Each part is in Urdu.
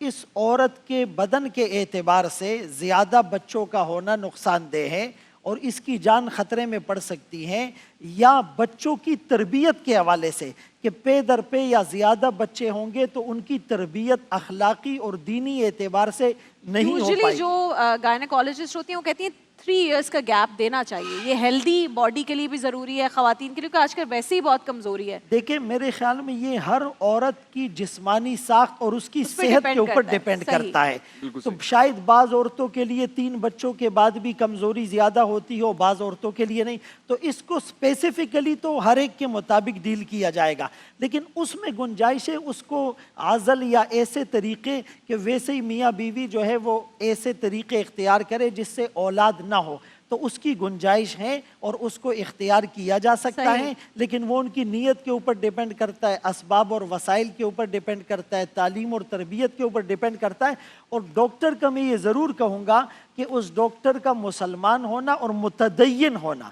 اس عورت کے بدن کے اعتبار سے زیادہ بچوں کا ہونا نقصان دہ ہے اور اس کی جان خطرے میں پڑ سکتی ہے، یا بچوں کی تربیت کے حوالے سے کہ پے در پے یا زیادہ بچے ہوں گے تو ان کی تربیت اخلاقی اور دینی اعتبار سے نہیں ہو یوزلی پائے. جو گائنیکالوجسٹ ہوتی ہیں وہ کہتی ہیں 3 ایئرس کا گیپ دینا چاہیے، یہ ہیلدی باڈی کے لیے بھی ضروری ہے، خواتین کے لیے، کیونکہ آج کل ویسے ہی بہت کمزوری ہے. دیکھیں میرے خیال میں یہ ہر عورت کی جسمانی ساخت اور اس کی اس پہ صحت depend کے اوپر کرتا ہے. ڈیپینڈ صحیح. کرتا ہے. تو شاید بعض عورتوں کے لیے 3 بچوں کے بعد بھی کمزوری زیادہ ہوتی ہو، بعض عورتوں کے لیے نہیں. تو اس کو اسپیسیفکلی تو ہر ایک کے مطابق ڈیل کیا جائے گا، لیکن اس میں گنجائش ہے اس کو عزل یا ایسے طریقے کہ ویسے ہی میاں بیوی جو ہے وہ ایسے طریقے اختیار کرے جس سے اولاد نہ ہو، تو اس کی گنجائش ہے اور اس کو اختیار کیا جا سکتا صحیح. ہے. لیکن وہ ان کی نیت کے اوپر ڈیپینڈ کرتا ہے، اسباب اور وسائل کے اوپر ڈیپینڈ کرتا ہے، تعلیم اور تربیت کے اوپر ڈیپینڈ کرتا ہے. اور ڈاکٹر کا میں یہ ضرور کہوں گا کہ اس ڈاکٹر کا مسلمان ہونا اور متدین ہونا،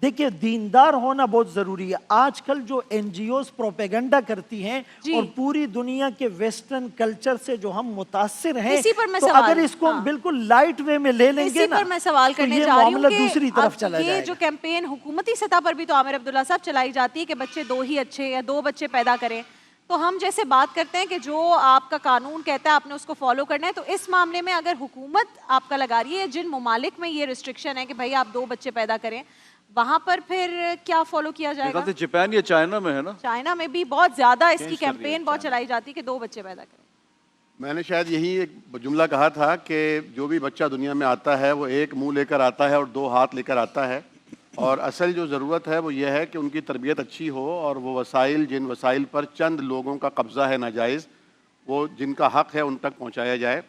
دیکھیں دیندار ہونا بہت ضروری ہے. آج کل جو این جی اوز پروپیگنڈا کرتی ہیں جی. اور پوری دنیا کے ویسٹرن کلچر سے جو ہم متاثر ہیں، اسی پر میں تو سوال- اگر اس کو ہم ہاں. بالکل لائٹ وے میں لے لیں گے اسی نا پر میں سوال تو کرنے یہ جا رہی معاملہ ہوں دوسری کہ طرف اب چلا یہ جائے جو گا. کیمپین حکومتی سطح پر بھی تو عامر عبداللہ صاحب چلائی جاتی ہے کہ بچے 2 ہی اچھے یا 2 بچے پیدا کریں، تو ہم جیسے بات کرتے ہیں کہ جو آپ کا قانون کہتا ہے آپ نے اس کو فالو کرنا ہے، تو اس معاملے میں اگر حکومت آپ کا لگا رہی ہے، جن ممالک میں یہ ریسٹرکشن ہے کہ بھائی آپ 2 بچے پیدا کریں، وہاں پر پھر کیا فالو کیا جائے گا؟ جاپان یا چائنا میں ہے نا؟ چائنا میں بھی بہت زیادہ اس کی Change کر دیا کیمپین بہت چلائی جاتی ہے کہ 2 بچے پیدا کریں. میں نے شاید یہی ایک جملہ کہا تھا کہ جو بھی بچہ دنیا میں آتا ہے وہ ایک منہ لے کر آتا ہے اور 2 ہاتھ لے کر آتا ہے، اور اصل جو ضرورت ہے وہ یہ ہے کہ ان کی تربیت اچھی ہو اور وہ وسائل، جن وسائل پر چند لوگوں کا قبضہ ہے ناجائز، وہ جن کا حق ہے ان تک پہنچایا جائے،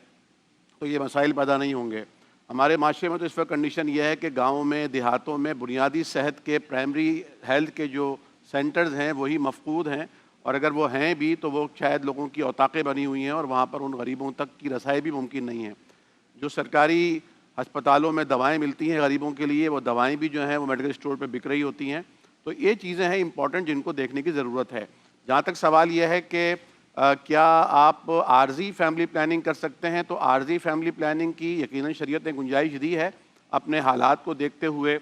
تو یہ مسائل پیدا نہیں ہوں گے. ہمارے معاشرے میں تو اس وقت کنڈیشن یہ ہے کہ گاؤں میں، دیہاتوں میں بنیادی صحت کے، پرائمری ہیلتھ کے جو سینٹرز ہیں وہی مفقود ہیں، اور اگر وہ ہیں بھی تو وہ شاید لوگوں کی اوطاقیں بنی ہوئی ہیں اور وہاں پر ان غریبوں تک کی رسائی بھی ممکن نہیں ہے. جو سرکاری ہسپتالوں میں دوائیں ملتی ہیں غریبوں کے لیے، وہ دوائیں بھی جو ہیں وہ میڈیکل اسٹور پہ بک رہی ہوتی ہیں. تو یہ چیزیں ہیں امپورٹنٹ جن کو دیکھنے کی ضرورت ہے. جہاں تک سوال یہ ہے کہ کیا آپ عارضی فیملی پلاننگ کر سکتے ہیں، تو عارضی فیملی پلاننگ کی یقیناً شریعت نے گنجائش دی ہے، اپنے حالات کو دیکھتے ہوئے،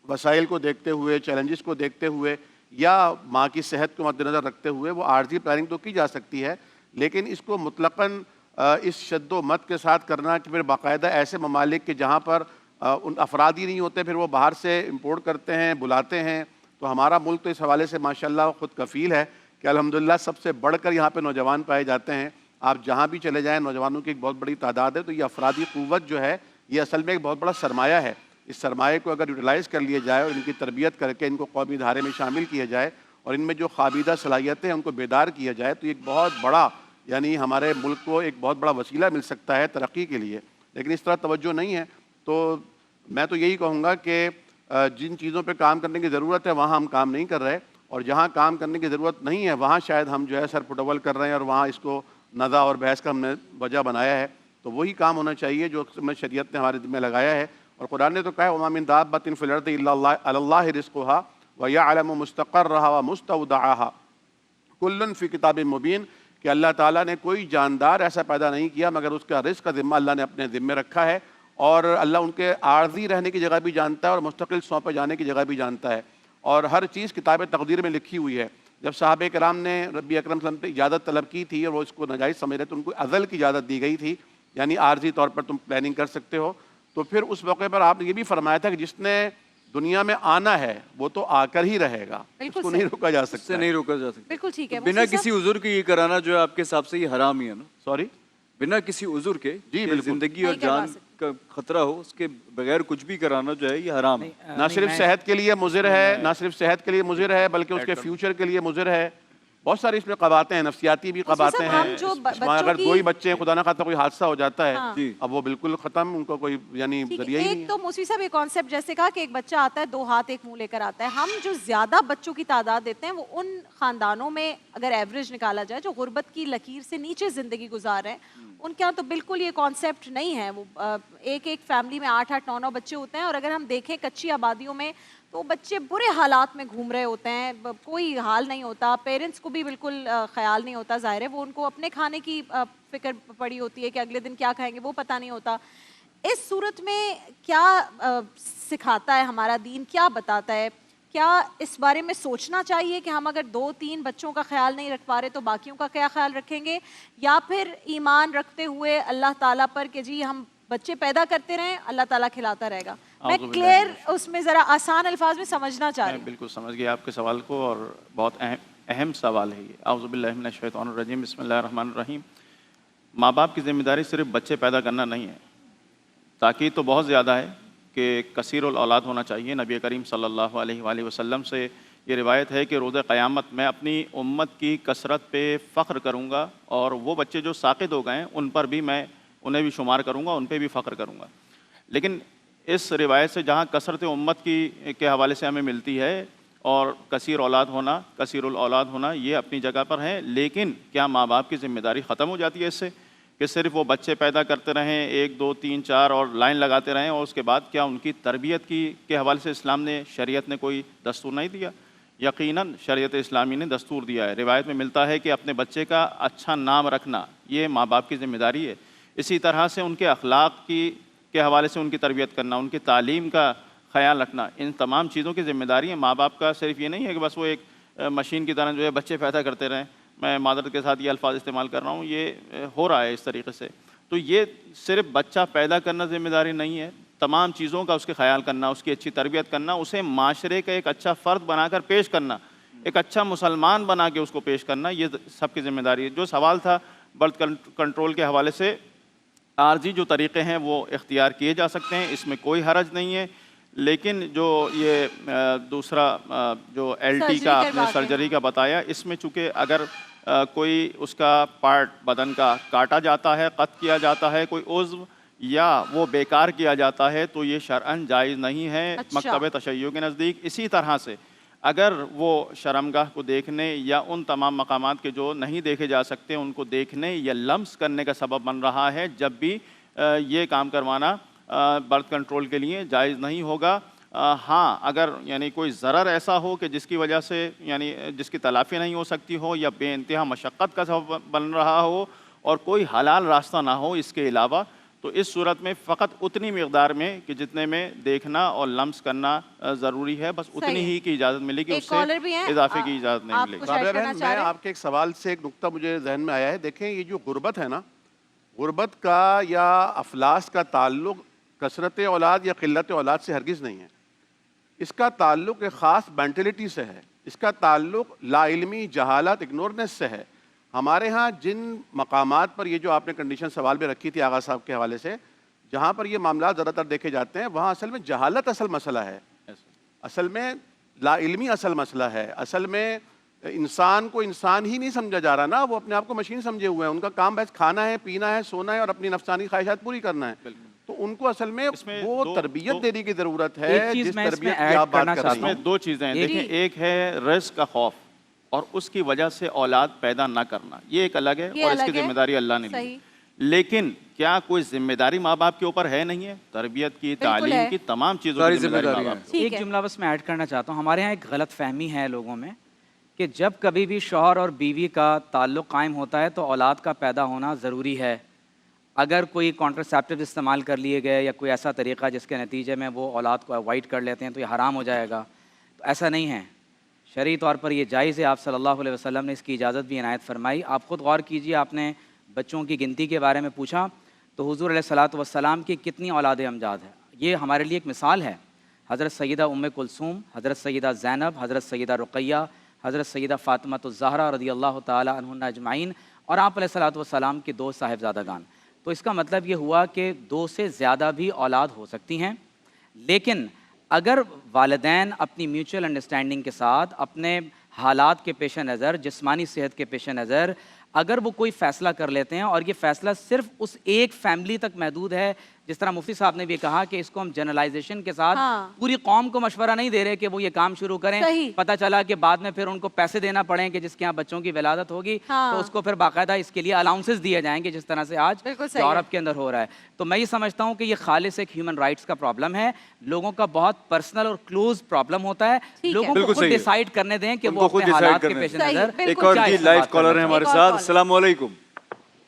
وسائل کو دیکھتے ہوئے، چیلنجز کو دیکھتے ہوئے، یا ماں کی صحت کو مد نظر رکھتے ہوئے وہ عارضی پلاننگ تو کی جا سکتی ہے. لیکن اس کو مطلقاً اس شد و مت کے ساتھ کرنا کہ پھر باقاعدہ ایسے ممالک کے جہاں پر ان افراد ہی نہیں ہوتے، پھر وہ باہر سے امپورٹ کرتے ہیں، بلاتے ہیں. تو ہمارا ملک تو اس حوالے سے ماشاءاللہ خود کفیل ہے کہ الحمدللہ سب سے بڑھ کر یہاں پہ نوجوان پائے جاتے ہیں. آپ جہاں بھی چلے جائیں نوجوانوں کی ایک بہت بڑی تعداد ہے. تو یہ افرادی قوت جو ہے یہ اصل میں ایک بہت بڑا سرمایہ ہے. اس سرمایہ کو اگر یوٹیلائز کر لیا جائے اور ان کی تربیت کر کے ان کو قومی دھارے میں شامل کیا جائے اور ان میں جو خوابیدہ صلاحیتیں ہیں ان کو بیدار کیا جائے، تو ایک بہت بڑا، یعنی ہمارے ملک کو ایک بہت بڑا وسیلہ مل سکتا ہے ترقی کے لیے. لیکن اس طرح توجہ نہیں ہے. تو میں تو یہی کہوں گا کہ جن چیزوں پہ کام کرنے کی ضرورت ہے وہاں ہم کام نہیں کر رہے، اور جہاں کام کرنے کی ضرورت نہیں ہے وہاں شاید ہم جو ہے سر پھٹول کر رہے ہیں اور وہاں اس کو نزاع اور بحث کا ہم نے وجہ بنایا ہے. تو وہی کام ہونا چاہیے جو شریعت نے ہمارے ذمہ لگایا ہے. اور قرآن نے تو کہا ہے وَمَا مِن دَابَّةٍ فِي الْأَرْضِ إِلَّا عَلَى اللَّهِ رِزْقُهَا وَيَعْلَمُ مُسْتَقَرَّهَا وَمُسْتَوْدَعَهَا كُلٌّ فِي كِتَابٍ مُبِينٍ، کہ اللہ تعالیٰ نے کوئی جاندار ایسا پیدا نہیں کیا مگر اس کا رزق کا ذمہ اللہ نے اپنے ذمے رکھا ہے، اور اللہ ان کے عارضی رہنے کی جگہ بھی جانتا ہے اور مستقل سونپے جانے کی جگہ بھی جانتا ہے، اور ہر چیز کتاب تقدیر میں لکھی ہوئی ہے. جب صحابہ کرام نے ربی اکرم صلی اللہ علیہ وسلم سے اجازت طلب کی تھی اور وہ اس کو ناجائز سمجھ رہے تو ان کو ازل کی اجازت دی گئی تھی، یعنی عارضی طور پر تم پلاننگ کر سکتے ہو. تو پھر اس موقع پر آپ نے یہ بھی فرمایا تھا کہ جس نے دنیا میں آنا ہے وہ تو آ کر ہی رہے گا، اس کو نہیں روکا جا اس سے سکتا. نہیں روکا جا سکتا. بالکل ٹھیک ہے. بنا کسی عذر کے یہ کرانا جو ہے آپ کے حساب سے یہ حرام ہی ہے نا؟ سوری، بنا کسی عذر کے جی کہ بالکل. زندگی اور نہیں کروا جان کا خطرہ ہو، اس کے بغیر کچھ بھی کرانا جو ہے یہ حرام ہے. نہ صرف صحت کے لیے مضر ہے، نہ صرف صحت کے لیے مضر ہے بلکہ اس کے فیوچر کے لیے مضر ہے. بہت ساری اس میں قباحتیں ہیں، نفسیاتی بھی قباحتیں صاحب، ہم ہیں. جو اس میں اگر 2 ہی بچے ہیں، خدا نہ خواستہ کوئی حادثہ ہو جاتا ہے، جی. اب وہ بالکل ختم، ان کو کوئی یعنی ٹھیک ہے. ذریعہ ہی نہیں ایک ہے. تو موسوی صاحب ایک کانسیپٹ جیسے کہا کہ ایک بچہ آتا ہے 2 ہاتھ 1 منہ لے کر آتا ہے. ہم جو زیادہ بچوں کی تعداد دیتے ہیں وہ ان خاندانوں میں اگر ایوریج نکالا جائے جو غربت کی لکیر سے نیچے زندگی گزار رہے ہیں، ان کے یہاں تو بالکل یہ کانسیپٹ نہیں ہے. وہ ایک فیملی میں 8-8 9-9 بچے ہوتے ہیں، اور اگر ہم دیکھیں کچی آبادیوں میں تو بچے برے حالات میں گھوم رہے ہوتے ہیں, کوئی حال نہیں ہوتا, پیرنٹس کو بھی بالکل خیال نہیں ہوتا, ظاہر ہے وہ ان کو اپنے کھانے کی فکر پڑی ہوتی ہے کہ اگلے دن کیا کھائیں گے وہ پتہ نہیں ہوتا. اس صورت میں کیا سکھاتا ہے ہمارا دین, کیا بتاتا ہے؟ کیا اس بارے میں سوچنا چاہیے کہ ہم اگر 2-3 بچوں کا خیال نہیں رکھ پا رہے تو باقیوں کا کیا خیال رکھیں گے, یا پھر ایمان رکھتے ہوئے اللہ تعالیٰ پر کہ جی ہم بچے پیدا کرتے رہیں, اللہ تعالیٰ کھلاتا رہے گا؟ میں کلیئر اس میں ذرا آسان الفاظ میں سمجھنا چاہ رہی ہوں. بالکل سمجھ گیا آپ کے سوال کو, اور بہت اہم سوال ہے یہ. اعوذ باللہ من الشیطان الرجیم, بسم اللہ الرحمن الرحیم. ماں باپ کی ذمہ داری صرف بچے پیدا کرنا نہیں ہے, تاکید تو بہت زیادہ ہے کہ کثیر الاولاد ہونا چاہیے. نبی کریم صلی اللہ علیہ وآلہ وسلم سے یہ روایت ہے کہ روز قیامت میں اپنی امت کی کثرت پہ فخر کروں گا, اور وہ بچے جو ساقط ہو گئے ہیں ان پر بھی میں انہیں بھی شمار کروں گا, ان پہ بھی فخر کروں گا. لیکن اس روایت سے جہاں کثرت امت کے حوالے سے ہمیں ملتی ہے, اور کثیر الاولاد ہونا یہ اپنی جگہ پر ہے, لیکن کیا ماں باپ کی ذمہ داری ختم ہو جاتی ہے اس سے کہ صرف وہ بچے پیدا کرتے رہیں 1 2 3 4 اور لائن لگاتے رہیں, اور اس کے بعد کیا ان کی تربیت کے حوالے سے اسلام نے, شریعت نے کوئی دستور نہیں دیا؟ یقیناً شریعت اسلامی نے دستور دیا ہے. روایت میں ملتا ہے کہ اپنے بچے کا اچھا نام رکھنا یہ ماں باپ کی ذمہ داری ہے. اسی طرح سے ان کے اخلاق کے حوالے سے ان کی تربیت کرنا, ان کی تعلیم کا خیال رکھنا, ان تمام چیزوں کی ذمہ داری ہے ماں باپ کا. صرف یہ نہیں ہے کہ بس وہ ایک مشین کی طرح جو ہے بچے پیدا کرتے رہیں. میں معذرت کے ساتھ یہ الفاظ استعمال کر رہا ہوں, یہ ہو رہا ہے اس طریقے سے. تو یہ صرف بچہ پیدا کرنا ذمہ داری نہیں ہے, تمام چیزوں کا اس کے خیال کرنا, اس کی اچھی تربیت کرنا, اسے معاشرے کا ایک اچھا فرد بنا کر پیش کرنا, ایک اچھا مسلمان بنا کے اس کو پیش کرنا, یہ سب کی ذمہ داری ہے. جو سوال تھا برتھ کنٹرول کے حوالے سے, عارضی جو طریقے ہیں وہ اختیار کیے جا سکتے ہیں, اس میں کوئی حرج نہیں ہے. لیکن جو یہ دوسرا جو LT کا آپ نے سرجری کا بتایا, اس میں چونکہ اگر کوئی اس کا پارٹ بدن کا کاٹا جاتا ہے, قطع کیا جاتا ہے کوئی عضو, یا وہ بیکار کیا جاتا ہے, تو یہ شرعاً جائز نہیں ہے مکتب تشیع کے نزدیک. اسی طرح سے اگر وہ شرمگاہ کو دیکھنے یا ان تمام مقامات کے جو نہیں دیکھے جا سکتے ان کو دیکھنے یا لمس کرنے کا سبب بن رہا ہے, جب بھی یہ کام کروانا برتھ کنٹرول کے لیے جائز نہیں ہوگا. ہاں اگر یعنی کوئی ضرر ایسا ہو کہ جس کی وجہ سے یعنی جس کی تلافی نہیں ہو سکتی ہو, یا بے انتہا مشقت کا سبب بن رہا ہو, اور کوئی حلال راستہ نہ ہو اس کے علاوہ, تو اس صورت میں فقط اتنی مقدار میں کہ جتنے میں دیکھنا اور لمس کرنا ضروری ہے, بس اتنی ہی کی اجازت ملے گی, اس سے اضافے کی اجازت نہیں ملے گی. رابعہ بہن, میں آپ کے ایک سوال سے ایک نقطہ مجھے ذہن میں آیا ہے. دیکھیں یہ جو غربت ہے نا, غربت کا یا افلاس کا تعلق کثرت اولاد یا قلت اولاد سے ہرگز نہیں ہے. اس کا تعلق ایک خاص مینٹلٹی سے ہے, اس کا تعلق لا علمی, جہالت, اگنورنس سے ہے. ہمارے ہاں جن مقامات پر یہ جو آپ نے کنڈیشن سوال میں رکھی تھی آغا صاحب کے حوالے سے, جہاں پر یہ معاملات زیادہ تر دیکھے جاتے ہیں, وہاں اصل میں جہالت اصل مسئلہ ہے, اصل میں لا علمی اصل مسئلہ ہے. اصل میں انسان کو انسان ہی نہیں سمجھا جا رہا نا, وہ اپنے آپ کو مشین سمجھے ہوئے ہیں. ان کا کام بس کھانا ہے, پینا ہے, سونا ہے, اور اپنی نفسانی خواہشات پوری کرنا ہے. تو ان کو اصل میں وہ تربیت دینے کی ضرورت ہے جس تربیت کی آپ بات کر رہے ہیں. اس میں 2 چیزیں ہیں. دیکھیں, ایک ہے رزق کا خوف, اور اس کی وجہ سے اولاد پیدا نہ کرنا, یہ ایک الگ ہے, اور اس کی ذمہ داری اللہ نے لی. لیکن کیا کوئی ذمہ داری ماں باپ کے اوپر ہے نہیں ہے؟ تربیت کی, تعلیم کی, تمام چیزوں کی ذمہ داری ماں باپ. ایک جملہ بس میں ایڈ کرنا چاہتا ہوں. ہمارے ہاں ایک غلط فہمی ہے لوگوں میں کہ جب کبھی بھی شوہر اور بیوی کا تعلق قائم ہوتا ہے تو اولاد کا پیدا ہونا ضروری ہے. اگر کوئی کانٹرسیپٹیو استعمال کر لیے گئے یا کوئی ایسا طریقہ جس کے نتیجے میں وہ اولاد کو اوائڈ کر لیتے ہیں تو یہ حرام ہو جائے گا, تو ایسا نہیں ہے. شرعی طور پر یہ جائز ہے. آپ صلی اللہ علیہ وسلم نے اس کی اجازت بھی عنایت فرمائی. آپ خود غور کیجئے, آپ نے بچوں کی گنتی کے بارے میں پوچھا تو حضور علیہ الصلوۃ والسلام کی کتنی اولاد امجاد ہے. یہ ہمارے لیے ایک مثال ہے. حضرت سیدہ ام کلثوم, حضرت سیدہ زینب, حضرت سیدہ رقیہ, حضرت سیدہ فاطمہ الزہرا رضی اللہ تعالی عنہن اجمعین, اور آپ علیہ الصلوۃ والسلام کے 2 صاحبزادگان. تو اس کا مطلب یہ ہوا کہ 2 سے زیادہ بھی اولاد ہو سکتی ہیں. لیکن اگر والدین اپنی میوچل انڈرسٹینڈنگ کے ساتھ اپنے حالات کے پیش نظر, جسمانی صحت کے پیش نظر اگر وہ کوئی فیصلہ کر لیتے ہیں اور یہ فیصلہ صرف اس ایک فیملی تک محدود ہے، جس طرح مفتی صاحب نے بھی کہا کہ اس کو ہم جنرلائزیشن کے ساتھ پوری قوم کو مشورہ نہیں دے رہے کہ وہ یہ کام شروع کریں، پتہ چلا کہ بعد میں پھر ان کو پیسے دینا پڑیں کہ جس کے یہاں بچوں کی ولادت ہوگی تو اس کو پھر باقاعدہ اس کے لیے الاؤنسز دیے جائیں گے، جس طرح سے آج یورپ کے اندر ہو رہا ہے. تو میں یہ سمجھتا ہوں کہ یہ خالص ایک ہیومن رائٹس کا پرابلم ہے، لوگوں کا بہت پرسنل اور کلوز پرابلم ہوتا ہے. لوگوں کو خود ڈیسائیڈ کرنے دیں کہ وہ اپنے حالات کے پیش نظر. ایک اور جی لائیو کالر ہیں ہمارے ساتھ. السلام علیکم.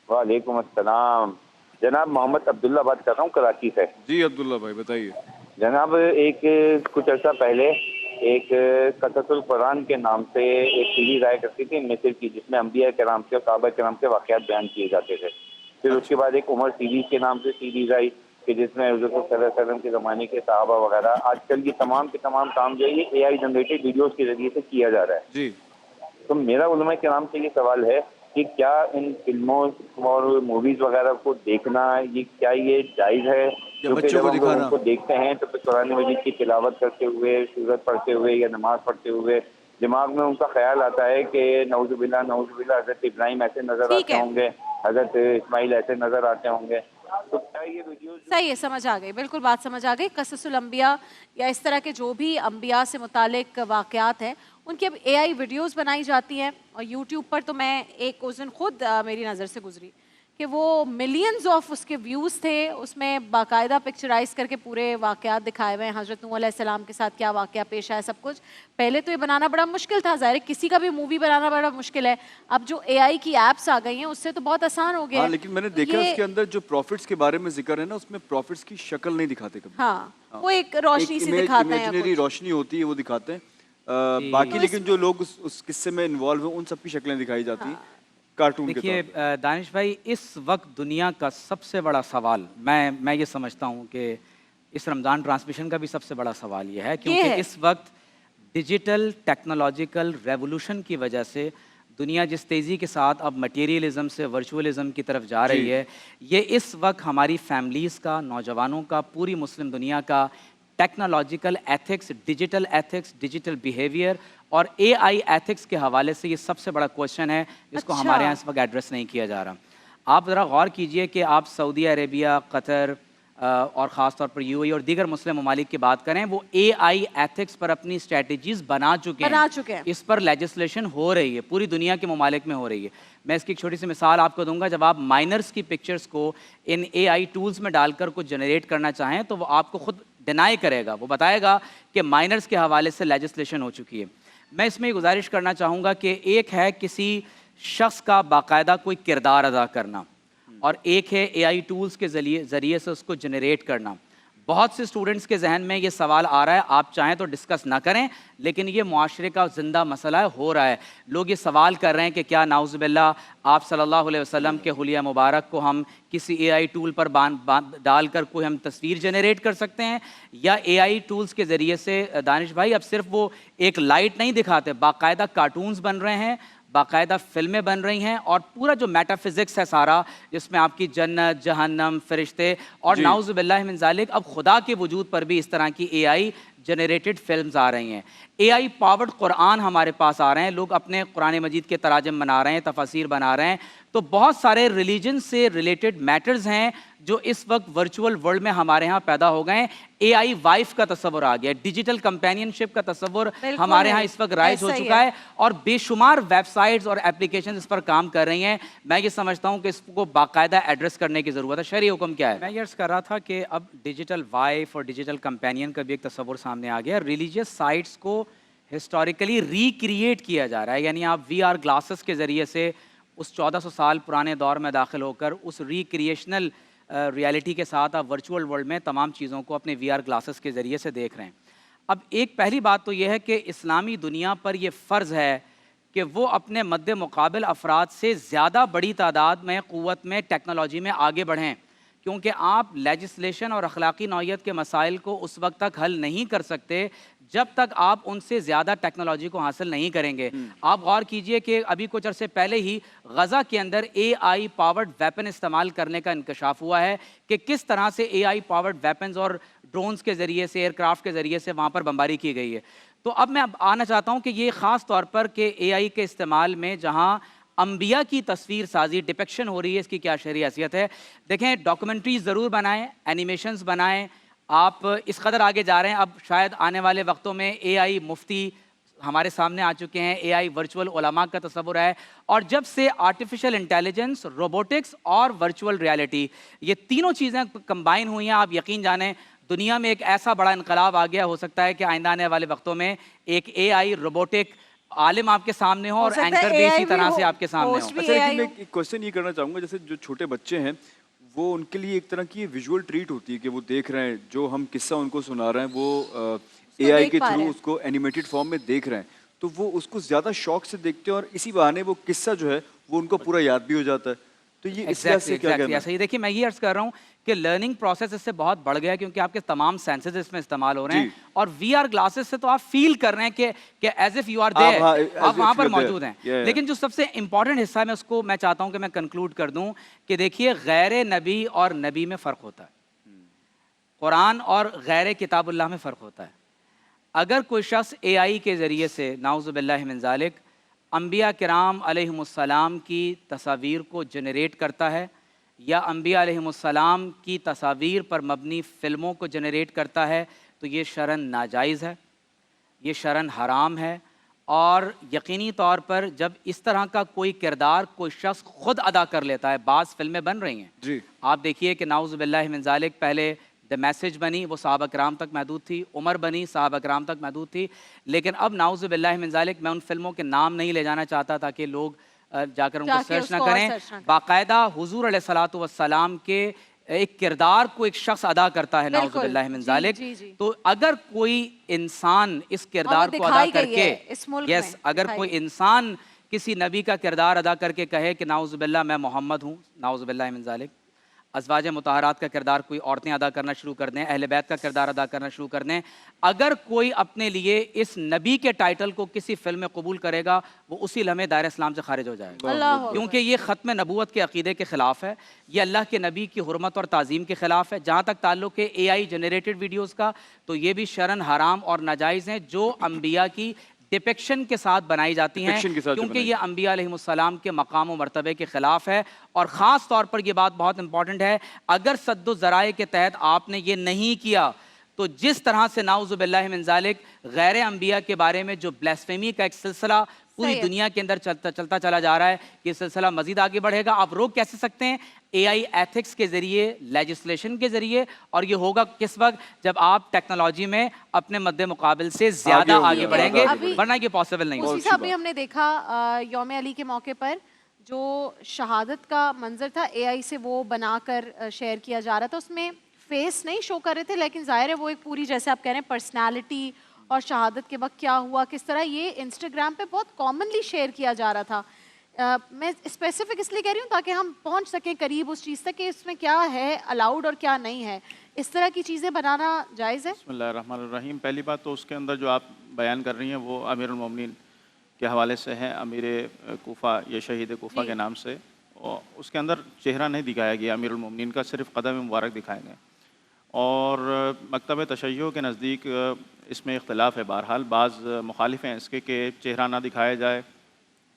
وعلیکم السلام جناب، محمد عبداللہ بات کر رہا ہوں کراچی سے. جی عبداللہ بھائی بتائیے. جناب ایک کچھ عرصہ پہلے ایک قصص القرآن کے نام سے ایک سیریز آیا کرتی تھی مصر کی، جس میں انبیاء کرام کے اور صحابہ کرام کے واقعات بیان کیے جاتے تھے. پھر اس کے بعد ایک عمر سیریز کے نام سے سیریز آئی کہ جس میں حضرت صلی اللہ علیہ وسلم کے زمانے کے صحابہ وغیرہ. آج کل یہ تمام کے تمام کام جو ہے یہ اے آئی جنریٹڈ ویڈیوز کے ذریعے سے کیا جا رہا ہے. جی تو میرا علماء کرام سے یہ سوال ہے کہ کیا ان فلموں اور موویز وغیرہ کو دیکھنا کیا یہ جائز ہے؟ کیونکہ جب ہم لوگ ان کو دیکھتے ہیں تو پھر قرآن مجید کی تلاوت کرتے ہوئے، سورت پڑھتے ہوئے یا نماز پڑھتے ہوئے دماغ میں ان کا خیال آتا ہے کہ نعوذ باللہ حضرت ابراہیم ایسے نظر آتے ہوں گے، حضرت اسماعیل ایسے نظر آتے ہوں گے. تو کیا یہ ویڈیوز صحیح ہے، سمجھ آ گئی، بالکل بات سمجھ آ گئی. قصص الانبیاء یا اس طرح کے جو بھی انبیاء سے متعلق واقعات ہیں ان کی اب اے آئی ویڈیوز بنائی جاتی ہیں. اور یوٹیوب پر تو میں ایک اس دن خود میری نظر سے گزری کہ وہ ملینز آف اس کے ویوز تھے، اس میں باقاعدہ پکچرائز کر کے پورے واقعات دکھائے ہوئے ہیں، حضرت نوح علیہ السلام کے ساتھ کیا واقعہ پیش آیا سب کچھ. پہلے تو یہ بنانا بڑا مشکل تھا، ظاہر ہے کسی کا بھی مووی بنانا بڑا مشکل ہے. اب جو اے آئی کی ایپس آ گئی ہیں اس سے تو بہت آسان ہو گیا ہے. لیکن میں نے دیکھا اس کے اندر جو پروفٹس کے بارے میں ذکر ہے نا، اس میں پروفٹس کی شکل نہیں دکھاتے کبھی. ہاں وہ ایک روشنی سی دکھاتے ہیں، امیجنری روشنی ہوتی ہے وہ دکھاتے ہیں. باقی لیکن جو لوگ اس قصے میں انوالو ہیں ان سب کی شکلیں دکھائی جاتی ہیں کارٹون کے طور پر. دیکھیے دانش بھائی، اس وقت دنیا کا سب سے بڑا سوال میں یہ سمجھتا ہوں کہ اس رمضان ٹرانسمیشن کا بھی سب سے بڑا سوال یہ ہے کیونکہ اس وقت ڈیجیٹل ٹیکنالوجیکل ریولوشن کی وجہ سے دنیا جس تیزی کے ساتھ اب مٹیریلزم سے ورچوئلزم کی طرف جا رہی ہے، یہ اس وقت ہماری فیملیز کا، نوجوانوں کا، پوری مسلم دنیا کا ٹیکنالوجیکل ایتھکس، ڈیجیٹل بیہیویئر اور اے آئی ایتھکس کے حوالے سے یہ سب سے بڑا کوشچن ہے جس کو ہمارے یہاں اس وقت ایڈریس نہیں کیا جا رہا. آپ ذرا غور کیجئے کہ آپ سعودی عربیہ، قطر اور خاص طور پر یو اے اور دیگر مسلم ممالک کی بات کریں، وہ اے آئی ایتھکس پر اپنی اسٹریٹجیز بنا چکے ہیں. اس پر لیجسلیشن ہو رہی ہے، پوری دنیا کے ممالک میں ہو رہی ہے. میں اس کی ایک چھوٹی سی مثال آپ کو دوں گا. جب آپ مائنرز کی پکچرز کو ان اے آئی ٹولز میں ڈال کر کچھ جنریٹ کرنا چاہیں تو وہ آپ کو خود ڈینائی کرے گا، وہ بتائے گا کہ مائنرز کے حوالے سے لیجسلیشن ہو چکی ہے. میں اس میں گزارش کرنا چاہوں گا کہ ایک ہے کسی شخص کا باقاعدہ کوئی کردار ادا کرنا اور ایک ہے اے آئی ٹولز کے ذریعے سے اس کو جنریٹ کرنا. بہت سے اسٹوڈنٹس کے ذہن میں یہ سوال آ رہا ہے، آپ چاہیں تو ڈسکس نہ کریں لیکن یہ معاشرے کا زندہ مسئلہ ہو رہا ہے. لوگ یہ سوال کر رہے ہیں کہ کیا نعوذ باللہ آپ صلی اللہ علیہ وسلم کے حلیہ مبارک کو ہم کسی اے آئی ٹول پر ڈال کر کوئی ہم تصویر جنریٹ کر سکتے ہیں، یا اے آئی ٹولز کے ذریعے سے دانش بھائی اب صرف وہ ایک لائٹ نہیں دکھاتے، باقاعدہ کارٹونز بن رہے ہیں، باقاعدہ فلمیں بن رہی ہیں اور پورا جو میٹا فزکس ہے سارا، جس میں آپ کی جنت، جہنم، فرشتے اور نعوذ باللہ من ذالک اب خدا کے وجود پر بھی اس طرح کی اے آئی جنریٹڈ فلمز آ رہی ہیں. اے آئی پاورڈ قرآن ہمارے پاس آ رہے ہیں، لوگ اپنے قرآن مجید کے تراجم بنا رہے ہیں، تفاسیر بنا رہے ہیں. تو بہت سارے ریلیجن سے ریلیٹڈ میٹرز ہیں جو اس وقت ورچوئل ورلڈ میں ہمارے ہاں پیدا ہو گئے ہیں. اے آئی وائف کا تصور آ گیا، ڈیجیٹل کمپینین شپ کا تصور ہمارے ہاں اس وقت رائج ہو چکا ہے اور بے شمار ویب سائٹس اور اپلیکیشنز اس پر کام کر رہی ہیں. میں یہ سمجھتا ہوں کہ اس کو باقاعدہ ایڈریس کرنے کی ضرورت ہے. شرعی حکم کیا ہے؟ میں یہ عرض کر رہا تھا کہ اب ڈیجیٹل وائف اور ڈیجیٹل کمپینین کا بھی ایک تصور سامنے آ گیا. ریلیجیس سائٹس کو ہسٹوریکلی ریکریٹ کیا جا رہا ہے، یعنی آپ وی آر گلاسز کے ذریعے سے اس 1400 سال پرانے دور میں داخل ہو کر اس ریکریشنل ریالٹی کے ساتھ آپ ورچوئل ورلڈ میں تمام چیزوں کو اپنے وی آر گلاسز کے ذریعے سے دیکھ رہے ہیں. اب ایک پہلی بات تو یہ ہے کہ اسلامی دنیا پر یہ فرض ہے کہ وہ اپنے مد مقابل افراد سے زیادہ بڑی تعداد میں، قوت میں، ٹیکنالوجی میں آگے بڑھیں، کیونکہ آپ لیجسلیشن اور اخلاقی نوعیت کے مسائل کو اس وقت تک حل نہیں کر سکتے جب تک آپ ان سے زیادہ ٹیکنالوجی کو حاصل نہیں کریں گے. آپ غور کیجئے کہ ابھی کچھ عرصے پہلے ہی غزہ کے اندر اے آئی پاورڈ ویپن استعمال کرنے کا انکشاف ہوا ہے کہ کس طرح سے اے آئی پاورڈ ویپنز اور ڈرونز کے ذریعے سے، ایئر کرافٹ کے ذریعے سے وہاں پر بمباری کی گئی ہے. تو اب میں آنا چاہتا ہوں کہ یہ خاص طور پر کہ اے آئی کے استعمال میں جہاں انبیاء کی تصویر سازی ڈپیکشن ہو رہی ہے، اس کی کیا شرعی حیثیت ہے؟ دیکھیں ڈاکومنٹریز ضرور بنائیں، اینیمیشنز بنائیں، آپ اس قدر آگے جا رہے ہیں، اب شاید آنے والے وقتوں میں اے آئی مفتی ہمارے سامنے آ چکے ہیں، اے آئی ورچوئل علماء کا تصور ہے، اور جب سے آرٹیفیشل انٹیلیجنس، روبوٹکس اور ورچوئل ریالٹی یہ تینوں چیزیں کمبائن ہوئی ہیں، آپ یقین جانیں دنیا میں ایک ایسا بڑا انقلاب آ گیا، ہو سکتا ہے کہ آئندہ آنے والے وقتوں میں ایک اے آئی روبوٹک عالم آپ کے سامنے ہو اور اینکر بھی اسی طرح سے آپ کے سامنے ہو۔ اچھا لیکن میں ایک کوشچن یہ کرنا چاہوں گا، جیسے جو چھوٹے بچے ہیں وہ ان کے لیے ایک طرح کی ویژول ٹریٹ ہوتی ہے کہ وہ دیکھ رہے ہیں جو ہم قصہ ان کو سنا رہے ہیں وہ اے آئی کے تھرو اس کو اینیمیٹڈ فارم میں دیکھ رہے ہیں، تو وہ اس کو زیادہ شوق سے دیکھتے ہیں اور اسی بہانے وہ قصہ جو ہے وہ ان کو پورا یاد بھی ہو جاتا ہے، تو یہ اس وجہ سے کیا کہنا ہے؟ صحیح، دیکھیے میں یہ عرض کر رہا ہوں کہ لرننگ پروسیس اس سے بہت بڑھ گیا کیونکہ آپ کے تمام سینسز اس میں استعمال ہو رہے ہیں، اور وی آر گلاسز سے تو آپ فیل کر رہے ہیں کہ as if you are there, آپ وہاں پر موجود ہیں۔ لیکن جو سب سے امپورٹنٹ حصہ ہے میں چاہتا ہوں کہ میں کنکلوڈ کر دوں کہ دیکھیے غیر نبی اور نبی میں فرق ہوتا ہے، قرآن اور غیر کتاب اللہ میں فرق ہوتا ہے۔ اگر کوئی شخص اے آئی کے ذریعے سے نعوذ باللہ من ذالک انبیاء کرام علیہم السلام کی تصاویر کو جنریٹ کرتا ہے یا انبیاء علیہم السلام کی تصاویر پر مبنی فلموں کو جنریٹ کرتا ہے تو یہ شرعاً ناجائز ہے، یہ شرعاً حرام ہے، اور یقینی طور پر جب اس طرح کا کوئی کردار کوئی شخص خود ادا کر لیتا ہے، بعض فلمیں بن رہی ہیں، آپ دیکھیے کہ نعوذ باللہ من ذالک پہلے دا میسج بنی، وہ صحابہ کرام تک محدود تھی، عمر بنی صحابہ کرام تک محدود تھی، لیکن اب نعوذ باللہ من ذالک میں ان فلموں کے نام نہیں لے جانا چاہتا تاکہ لوگ جا کر ان کو سرچ نہ کریں، باقاعدہ حضور علیہ الصلوۃ والسلام کے ایک کردار کو ایک شخص ادا کرتا ہے نعوذ باللہ من ذالک، تو اگر کوئی انسان اس کردار کو ادا کر کے اگر کوئی انسان کسی نبی کا کردار ادا کر کے کہے کہ نعوذ باللہ میں محمد ہوں، نعوذ باللہ من ذالک، ازواج مطہرات کا کردار کوئی عورتیں ادا کرنا شروع کر دیں، اہل بیت کا کردار ادا کرنا شروع کر دیں، اگر کوئی اپنے لیے اس نبی کے ٹائٹل کو کسی فلم میں قبول کرے گا وہ اسی لمحے دائرہ اسلام سے خارج ہو جائے گا، کیونکہ یہ ختم نبوت کے عقیدے کے خلاف ہے، یہ اللہ کے نبی کی حرمت اور تعظیم کے خلاف ہے۔ جہاں تک تعلق ہے اے آئی جنریٹڈ ویڈیوز کا تو یہ بھی شرعاً حرام اور ناجائز ہیں، جو انبیاء کی ڈپیکشن کے ساتھ بنائی جاتی ہیں، کیونکہ یہ انبیاء علیہم السلام کے مقام و مرتبے کے خلاف ہے، اور خاص طور پر یہ بات بہت امپورٹنٹ ہے، اگر سد و ذرائع کے تحت آپ نے یہ نہیں کیا تو جس طرح سے نعوذ باللہ من ذالک غیر انبیاء کے بارے میں جو بلیسفیمی کا ایک سلسلہ پوری دنیا کے اندر چلتا چلا جا رہا ہے، یہ سلسلہ مزید آگے بڑھے گا۔ آپ روک کیسے سکتے ہیں؟ اے آئی ایتھکس کے ذریعے، لیجسلیشن کے ذریعے، اور یہ ہوگا کس وقت جب آپ ٹیکنالوجی میں اپنے مد مقابل سے زیادہ آگے بڑھیں گے، ورنہ یہ پاسبل نہیں ہوگا۔ اسی صاحب بھی ہم نے دیکھا یوم علی کے موقع پر جو شہادت کا منظر تھا اے آئی سے وہ بنا کر شیئر کیا جا رہا تھا، اس میں فیس نہیں شو کر رہے تھے لیکن ظاہر ہے وہ ایک پوری جیسے آپ کہہ رہے ہیں پرسنالٹی اور شہادت کے وقت کیا ہوا کس طرح، یہ انسٹاگرام پہ بہت کامنلی شیئر کیا جا رہا تھا۔ میں اسپیسیفک اس لیے کہہ رہی ہوں تاکہ ہم پہنچ سکیں قریب اس چیز تک کہ اس میں کیا ہے الاؤڈ اور کیا نہیں ہے، اس طرح کی چیزیں بنانا جائز ہے؟ بسم اللہ الرحمن الرحیم۔ پہلی بات تو اس کے اندر جو آپ بیان کر رہی ہیں وہ امیر المومنین کے حوالے سے ہے، امیر کوفہ یا شہید کوفہ کے نام سے، اور اس کے اندر چہرہ نہیں دکھایا گیا امیر المومنین کا، صرف قدم مبارک دکھائے گئے، اور مکتب تشیع کے نزدیک اس میں اختلاف ہے، بہرحال بعض مخالف ہیں اس کے کہ چہرہ نہ دکھایا جائے،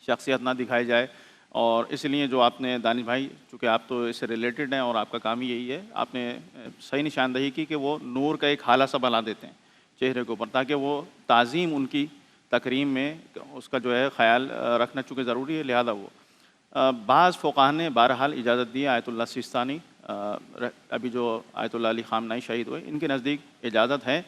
شخصیت نہ دکھائی جائے، اور اس لیے جو آپ نے دانش بھائی چونکہ آپ تو اس سے ریلیٹڈ ہیں اور آپ کا کام ہی یہی ہے، آپ نے صحیح نشاندہی کی کہ وہ نور کا ایک حالہ سا بنا دیتے ہیں چہرے کے اوپر تاکہ وہ تعظیم ان کی تکریم میں اس کا جو ہے خیال رکھنا چونکہ ضروری ہے، لہذا وہ بعض فقہاء نے بہرحال اجازت دی، آیت اللہ سیستانی ابھی جو آیت اللہ علی خامنائی شہید ہوئے ان کے نزدیک اجازت ہے،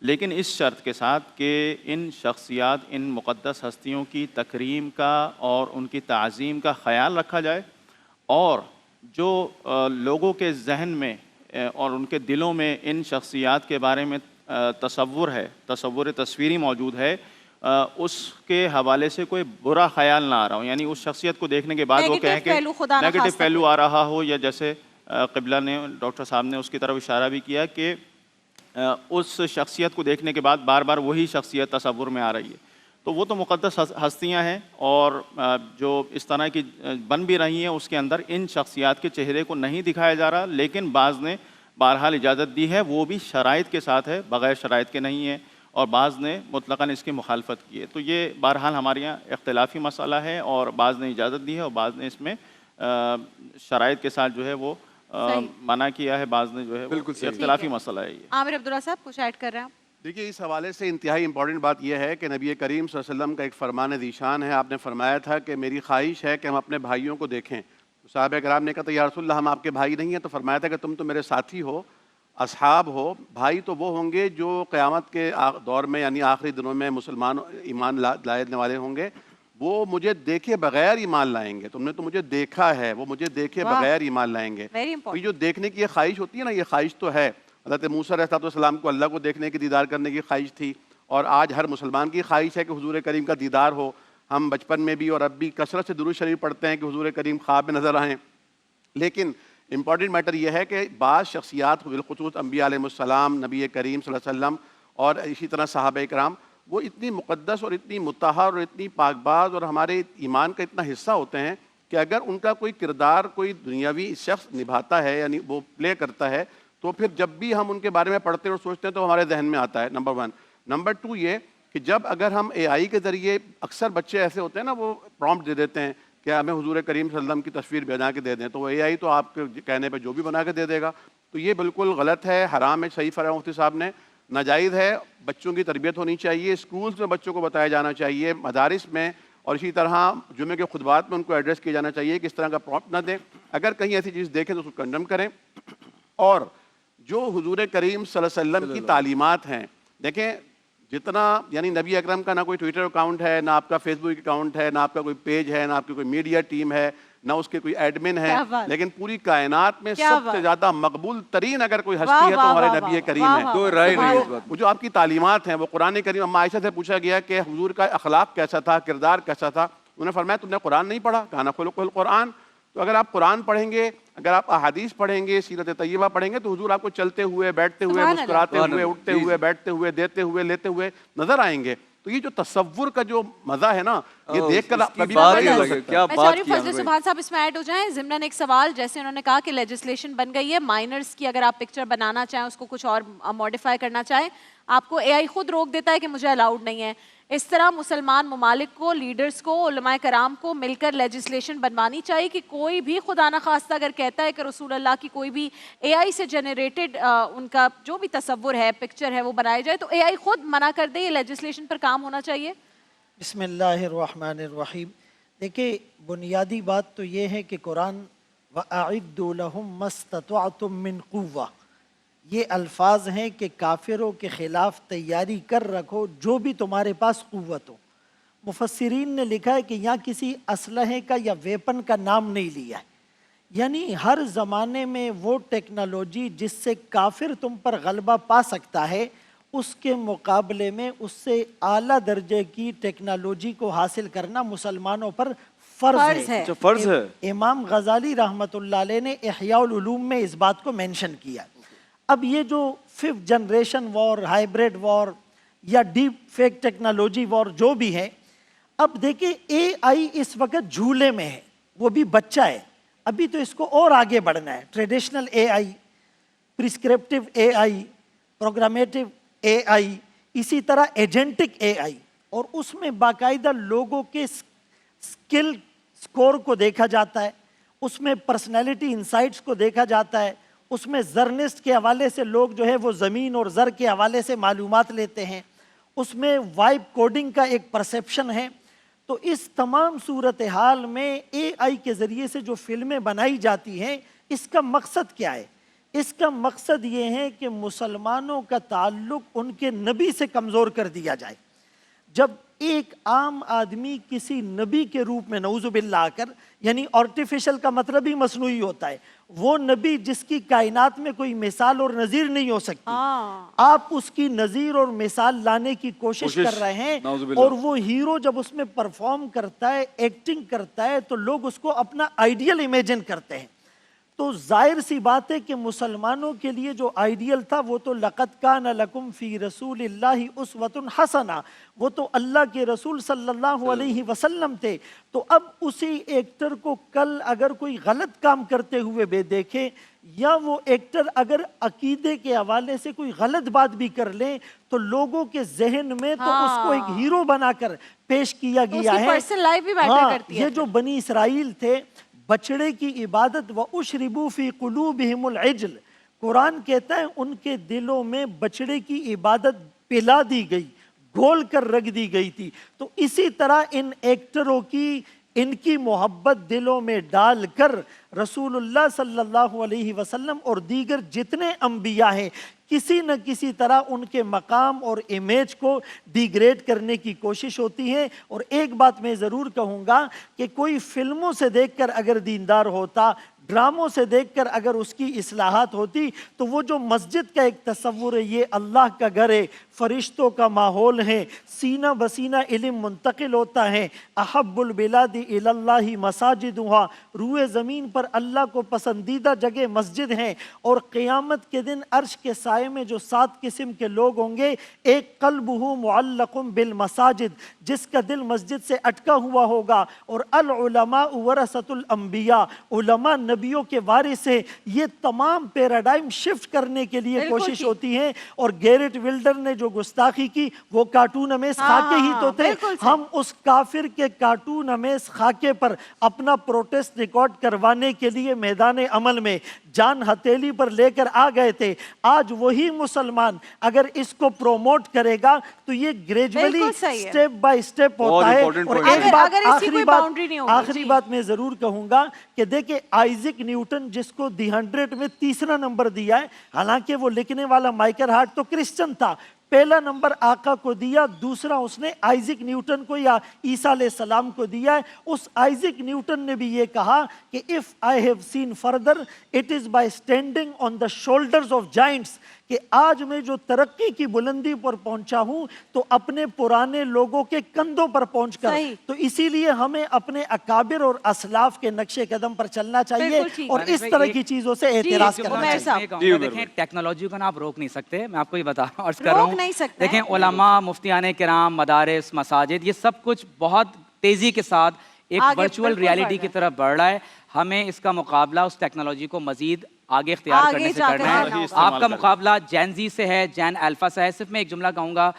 لیکن اس شرط کے ساتھ کہ ان شخصیات، ان مقدس ہستیوں کی تکریم کا اور ان کی تعظیم کا خیال رکھا جائے، اور جو لوگوں کے ذہن میں اور ان کے دلوں میں ان شخصیات کے بارے میں تصور ہے، تصور تصویری موجود ہے، اس کے حوالے سے کوئی برا خیال نہ آ رہا ہو، یعنی اس شخصیت کو دیکھنے کے بعد وہ کہیں کہ نیگیٹو پہلو آ رہا ہو، یا جیسے قبلہ نے ڈاکٹر صاحب نے اس کی طرف اشارہ بھی کیا کہ اس شخصیت کو دیکھنے کے بعد بار بار وہی شخصیت تصور میں آ رہی ہے، تو وہ تو مقدس ہستیاں ہیں، اور جو اس طرح کی بن بھی رہی ہیں اس کے اندر ان شخصیات کے چہرے کو نہیں دکھایا جا رہا، لیکن بعض نے بہرحال اجازت دی ہے، وہ بھی شرائط کے ساتھ ہے، بغیر شرائط کے نہیں ہے، اور بعض نے مطلقاً اس کی مخالفت کی ہے. تو یہ بہرحال ہمارے یہاں اختلافی مسئلہ ہے اور بعض نے اجازت دی ہے اور بعض نے اس میں شرائط کے ساتھ جو ہے وہ منع کیا ہے, بعض نے جو ہے وہ اختلافی مسئلہ ہے. یہ عامر عبداللہ صاحب کچھ ایڈ کر رہے ہیں؟ دیکھیے اس حوالے سے انتہائی امپورٹنٹ بات یہ ہے کہ نبی کریم صلی اللہ علیہ وسلم کا ایک فرمان ذیشان ہے. آپ نے فرمایا تھا کہ میری خواہش ہے کہ ہم اپنے بھائیوں کو دیکھیں. صحابہ کرام نے کہا تو یا رسول اللہ ہم آپ کے بھائی نہیں ہیں, تو فرمایا تھا کہ تم تو میرے ساتھی ہو, اصحاب ہو. بھائی تو وہ ہوں گے جو قیامت کے دور میں یعنی آخری دنوں میں مسلمان ایمان لانے والے ہوں گے, وہ مجھے دیکھے بغیر ایمان لائیں گے. تم نے تو مجھے دیکھا ہے, وہ مجھے دیکھے بغیر ایمان لائیں گے. تو یہ جو دیکھنے کی یہ خواہش ہوتی ہے نا, یہ خواہش تو ہے. حضرت موسیٰ علیہ السلام کو اللہ کو دیکھنے کی, دیدار کرنے کی خواہش تھی, اور آج ہر مسلمان کی خواہش ہے کہ حضور کریم کا دیدار ہو. ہم بچپن میں بھی اور اب بھی کثرت سے درود شریف پڑھتے ہیں کہ حضور کریم خواب میں نظر آئیں. لیکن امپورٹنٹ میٹر یہ ہے کہ بعض شخصیات بالخصوص انبیاء علیہ السلام, نبی کریم صلی اللہ علیہ وسلم اور اسی طرح صحابہ کرام, وہ اتنی مقدس اور اتنی مطہر اور اتنی پاک باز اور ہمارے ایمان کا اتنا حصہ ہوتے ہیں کہ اگر ان کا کوئی کردار کوئی دنیاوی شخص نبھاتا ہے یعنی وہ پلے کرتا ہے, تو پھر جب بھی ہم ان کے بارے میں پڑھتے اور سوچتے ہیں تو ہمارے ذہن میں آتا ہے. نمبر 1. نمبر 2 یہ کہ جب اگر ہم اے آئی کے ذریعے, اکثر بچے ایسے ہوتے ہیں نا, وہ پرومپٹ دے دیتے ہیں کہ ہمیں حضور کریم صلی اللہ علیہ وسلم کی تصویر بنا کے دے دیں, تو وہ اے آئی تو آپ کے کہنے پہ جو بھی بنا کے دے دے گا. تو یہ بالکل غلط ہے, حرام ہے. صحیح فرمایا مفتی صاحب نے, ناجائز ہے. بچوں کی تربیت ہونی چاہیے, اسکولز میں بچوں کو بتایا جانا چاہیے, مدارس میں, اور اسی طرح جمعے کے خطبات میں ان کو ایڈریس کیا جانا چاہیے کہ اس طرح کا پرومپٹ نہ دیں. اگر کہیں ایسی چیز دیکھیں تو اس کو کنڈم کریں. اور جو حضور کریم صلی اللہ علیہ وسلم کی تعلیمات ہیں, دیکھیں جتنا یعنی نبی اکرم کا نہ کوئی ٹویٹر اکاؤنٹ ہے, نہ آپ کا فیس بک اکاؤنٹ ہے, نہ آپ کا کوئی پیج ہے, نہ آپ کی کوئی میڈیا ٹیم ہے, نہ اس کے کوئی ایڈمن ہے, لیکن پوری کائنات میں سب سے زیادہ مقبول ترین اگر کوئی ہستی ہے تو ہمارے نبی کریم ہے. کوئی رائے نہیں اس بات. وہ جو آپ کی تعلیمات ہیں وہ قرآن کریم, اما عائشہ سے پوچھا گیا کہ حضور کا اخلاق کیسا تھا, کردار کیسا تھا, انہوں نے فرمایا تم نے قرآن نہیں پڑھا, کان خلق القرآن. تو اگر آپ قرآن پڑھیں گے, اگر آپ احادیث پڑھیں گے, سیرت طیبہ پڑھیں گے, تو حضور آپ کو چلتے ہوئے, بیٹھتے ہوئے, مسکراتے ہوئے, اٹھتے ہوئے, بیٹھتے ہوئے, دیتے ہوئے, لیتے ہوئے نظر آئیں گے. تو یہ جو تصور کا جو مزہ ہے نا, یہ دیکھ کر کبھی کیا بات کی. فضل سبحان صاحب اس میں ایڈ ہو جائیں ضمن ایک سوال. جیسے انہوں نے کہا کہ لیجسلیشن بن گئی ہے, مائنرز کی اگر آپ پکچر بنانا چاہیں, اس کو کچھ اور ماڈیفائی کرنا چاہیں, آپ کو اے آئی خود روک دیتا ہے کہ مجھے الاؤڈ نہیں ہے. اس طرح مسلمان ممالک کو, لیڈرز کو, علماء کرام کو مل کر لیجسلیشن بنوانی چاہیے کہ کوئی بھی خدا نہ خواستہ اگر کہتا ہے کہ رسول اللہ کی کوئی بھی اے آئی سے جنریٹڈ ان کا جو بھی تصور ہے, پکچر ہے, وہ بنایا جائے, تو اے آئی خود منع کر دے. یہ لیجسلیشن پر کام ہونا چاہیے. بسم اللہ الرحمن الرحیم. دیکھیں بنیادی بات تو یہ ہے کہ قرآن وَأَعِدُّوا لَهُم مَّا اسْتَطَعْتُم مِّن قُوَّةٍ, یہ الفاظ ہیں کہ کافروں کے خلاف تیاری کر رکھو جو بھی تمہارے پاس قوت ہو. مفسرین نے لکھا ہے کہ یہاں کسی اسلحے کا یا ویپن کا نام نہیں لیا ہے, یعنی ہر زمانے میں وہ ٹیکنالوجی جس سے کافر تم پر غلبہ پا سکتا ہے, اس کے مقابلے میں اس سے اعلیٰ درجے کی ٹیکنالوجی کو حاصل کرنا مسلمانوں پر فرض ہے. فرض ہے. امام غزالی رحمۃ اللہ علیہ نے احیاء العلوم میں اس بات کو مینشن کیا. اب یہ جو 5th جنریشن وار, ہائیبریڈ وار یا ڈیپ فیک ٹیکنالوجی وار جو بھی ہے, اب دیکھیں اے آئی اس وقت جھولے میں ہے, وہ بھی بچہ ہے, ابھی تو اس کو اور آگے بڑھنا ہے. ٹریڈیشنل اے آئی, پرسکرپٹیو اے آئی, پروگرامیٹیو اے آئی, اسی طرح ایجنٹک اے آئی, اور اس میں باقاعدہ لوگوں کے سکل سکور کو دیکھا جاتا ہے, اس میں پرسنالٹی انسائٹس کو دیکھا جاتا ہے, اس میں زرنسٹ کے حوالے سے لوگ جو ہے وہ زمین اور زر کے حوالے سے معلومات لیتے ہیں, اس میں وائب کوڈنگ کا ایک پرسیپشن ہے. تو اس تمام صورتحال میں اے آئی کے ذریعے سے جو فلمیں بنائی جاتی ہیں, اس کا مقصد کیا ہے؟ اس کا مقصد یہ ہے کہ مسلمانوں کا تعلق ان کے نبی سے کمزور کر دیا جائے. جب ایک عام آدمی کسی نبی کے روپ میں نعوذ باللہ آ کر, یعنی آرٹیفیشل کا مطلب ہی مصنوعی ہوتا ہے, وہ نبی جس کی کائنات میں کوئی مثال اور نظیر نہیں ہو سکتی, آپ اس کی نظیر اور مثال لانے کی کوشش کر رہے ہیں, اور وہ ہیرو جب اس میں پرفارم کرتا ہے, ایکٹنگ کرتا ہے, تو لوگ اس کو اپنا آئیڈیل امیجن کرتے ہیں. تو ظاہر سی بات ہے کہ مسلمانوں کے لیے جو آئیڈیل تھا وہ تو لقد کان لکم فی رسول اللہ اسوۃ حسنہ، وہ تو اللہ کے رسول صلی اللہ علیہ وسلم تھے. تو اب اسی ایکٹر کو کل اگر کوئی غلط کام کرتے ہوئے بے دیکھے، یا وہ ایکٹر اگر عقیدے کے حوالے سے کوئی غلط بات بھی کر لیں، تو لوگوں کے ذہن میں تو اس کو ایک ہیرو بنا کر پیش کیا گیا ہے. یہ جو بنی اسرائیل تھے، بچڑے کی عبادت، وَأُشْرِبُوا فِي قُلُوبِهِمُ الْعِجْلِ، قرآن کہتا ہے ان کے دلوں میں بچڑے کی عبادت پلا دی گئی، گھول کر رکھ دی گئی تھی. تو اسی طرح ان ایکٹروں کی، ان کی محبت دلوں میں ڈال کر رسول اللہ صلی اللہ علیہ وسلم اور دیگر جتنے انبیاء ہیں، کسی نہ کسی طرح ان کے مقام اور امیج کو ڈیگریڈ کرنے کی کوشش ہوتی ہے. اور ایک بات میں ضرور کہوں گا کہ کوئی فلموں سے دیکھ کر اگر دیندار ہوتا، ڈراموں سے دیکھ کر اگر اس کی اصلاحات ہوتی، تو وہ جو مسجد کا ایک تصور ہے، یہ اللہ کا گھر ہے، فرشتوں کا ماحول ہے، سینہ بسینہ علم منتقل ہوتا ہے، احب البلاد الی اللہ مساجدہا، روئے زمین پر اللہ کو پسندیدہ جگہ مسجد ہیں. اور قیامت کے دن عرش کے سائے میں جو 7 قسم کے لوگ ہوں گے، ایک قلبہ معلق بالمساجد، جس کا دل مسجد سے اٹکا ہوا ہوگا. اور العلماء ورثۃ الانبیاء، علماء نبیوں کے وارث ہیں. یہ تمام پیراڈائم شفٹ کرنے کے لیے کوشش ہوتی ہے. اور گیرٹ ولڈر نے جو گستاخی کی، وہ کارٹون امیز خاکے ہی تو تھے. ہم اس کافر کے کارٹون امیز خاکے پر اپنا پروٹیسٹ ریکارڈ کروانے کے لیے میدان عمل میں جان ہتھیلی پر لے کر آ گئے تھے. آج وہی مسلمان اگر اس کو پروموٹ کرے گا تو یہ گریجولی سٹیپ بائی سٹیپ ہوتا ہے. اور ایک بات آخری بات میں ضرور کہوں گا کہ دیکھیں آئزک نیوٹن، جس کو دی 100 میں تیسرا نمبر دیا ہے، حالانکہ وہ لکھنے والا مائیکل ہارٹ تو کرسچن تھا، پہلا نمبر آقا کو دیا، دوسرا اس نے آئزک نیوٹن کو یا عیسیٰ علیہ السلام کو دیا ہے. اس آئزک نیوٹن نے بھی یہ کہا کہ if I have seen further it is by standing on the shoulders of giants، کہ آج میں جو ترقی کی بلندی پر پہنچا ہوں تو اپنے پرانے لوگوں کے کندھوں پر پہنچ کر. تو اسی لیے ہمیں اپنے اکابر اور اسلاف کے نقش قدم پر چلنا چاہیے اور اس طرح کی چیزوں سے اعتراض کرنا چاہیے. دیکھیں ٹیکنالوجی کو نا آپ روک نہیں سکتے، میں آپ کو یہ بتا رہا ہوں. دیکھیں علماء، مفتیان کرام، مدارس، مساجد، یہ سب کچھ بہت تیزی کے ساتھ ایک ورچوئل ریالٹی کی طرف بڑھ رہا ہے. ہمیں اس کا مقابلہ اس ٹیکنالوجی کو مزید آگے اختیار کرنے سے کرنا ہے. آپ کا مقابلہ جین زی سے ہے، جین الفا سے ہے. صرف میں ایک جملہ کہوں گا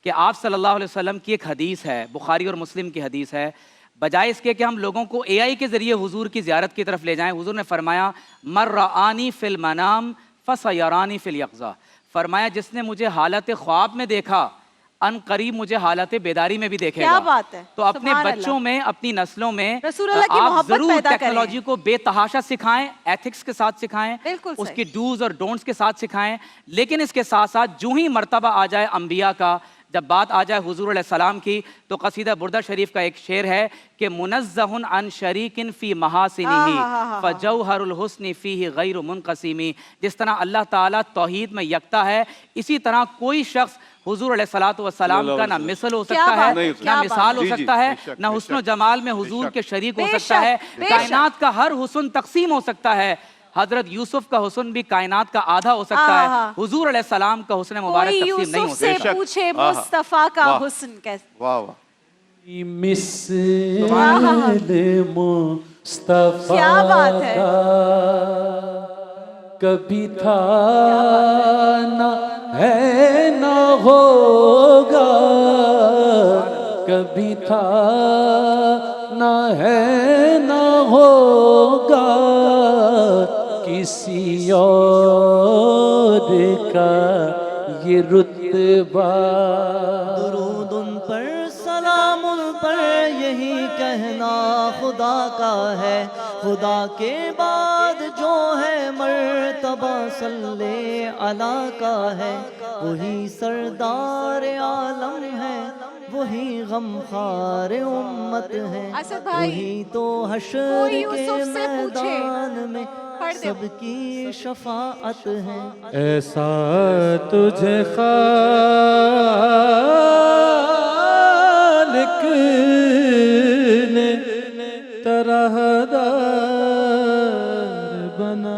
کہ آپ صلی اللہ علیہ وسلم کی ایک حدیث ہے، بخاری اور مسلم کی حدیث ہے، بجائے اس کے کہ ہم لوگوں کو اے آئی کے ذریعے حضور کی زیارت کی طرف لے جائیں، حضور نے فرمایا مر رآنی فی المنام فسیرانی فی الیقظہ، فرمایا جس نے مجھے حالت خواب میں دیکھا ان قریب مجھے حالت بیداری میں بھی دیکھے گا. کیا بات ہے. تو اپنے بچوں میں، اپنی نسلوں میں آپ ضرور ٹیکنالوجی کو بے تحاشا سکھائیں، ایتھکس کے ساتھ سکھائیں، اس کی ڈوز اور ڈونٹس کے ساتھ سکھائیں. لیکن اس کے ساتھ ساتھ جو ہی مرتبہ آ جائے انبیاء کا، جب بات آ جائے حضور علیہ السلام کی، تو قصیدہ بردہ شریف کا ایک شعر ہے کہ منزہ عن شریک فی محاسنہ فجوہر الحسن فیہ غیر منقسم. جس طرح اللہ تعالیٰ توحید میں یکتا ہے، اسی طرح کوئی شخص حضور علیہ السلام کا نہ مثل ہو سکتا ہے، نہ مثال ہو سکتا ہے، نہ حسن و جمال میں حضور کے شریک ہو سکتا ہے. کائنات کا ہر حسن تقسیم ہو سکتا ہے. حضرت یوسف کا حسن بھی کائنات کا آدھا ہو سکتا ہے. حضور علیہ السلام کا حسن مبارک تقسیم نہیں ہو سکتا. یوسف سے پوچھے مصطفیٰ کا حسن کیسے. واہ واہ. مثل مصطفیٰ کا کبھی تھا نہ ہے نہ ہوگا، کبھی تھا نہ ہے نہ ہوگا، کسی اور کا یہ رتبہ. درود ان پر، سلام ان پر، یہی کہنا خدا کا ہے. خدا کے بعد جو ہے مرتبہ صلی علی کا ہے. وہی سردار عالم ہے، وہی غمخوار امت ہے، وہی تو حشر کے میدان میں سب کی شفاعت ہے. ایسا تجھے خالق نے طرح دار بنا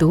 2